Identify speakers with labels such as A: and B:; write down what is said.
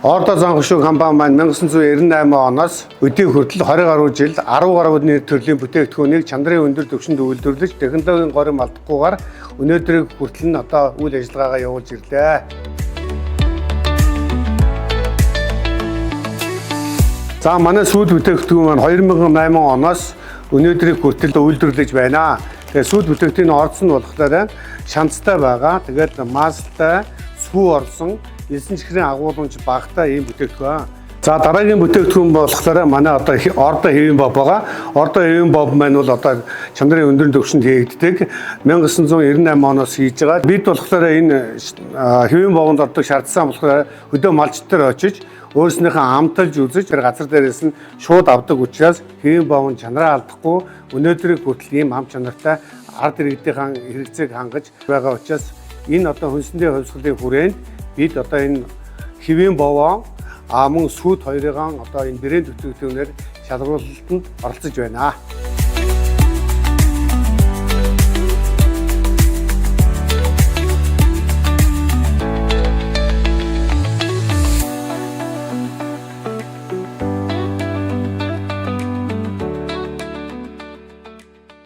A: Ордо зан хөшөө компани маань 1998 оноос өдий хүртэл 20 гаруй жил 10 гаруй төрлийн бүтээгдэхүүнийг чанарын өндөр түвшинд үйлдвэрлэж технологийн горим алдахгүйгээр өнөөдрийг хүртэл нь одоо үйл ажиллагаагаа явуулж ирлээ. За манай сүйд бүтээгдэхүүн маань 2008 оноос өнөөдрийг хүртэл үйлдвэрлэж байна. Тэгээ сүйд бүтээгдэхүүний орц нь болохоор шанцтай байгаа. Тэгээд маслтай сүү орсон элсэн чихрийн агуулмж багтай ийм бүтээгдэхүүн. За дараагийн бүтээгдэхүүн болохоор манай одоо ордо хэвийн боб байгаа. Ордо хэвийн боб маань бол одоо чанарын өндөр түвшинд хийгддэг. 1998 оноос хийж байгаа. Бид болохоор энэ хэвийн бовонд ордог шаардсан болохоор хөдөө малч дээр очиж өөрснийхөө амталж үзэж тэр газар дээрээс нь шууд авдаг учраас хэвийн бовон чанараа алдахгүй өнөөдрийг хүртэл ийм ам чанартай ард иргэдийн хэрэгцээг хангаж байгаа учраас энэ одоо хүнсний хувьсгалын хүрээнд бид одоо энэ хэвийн бовоо мөн сүйд хоёрын одоо энэ брэнд бүтээгдэхүүнээр шалгуулалтанд оролцож байна.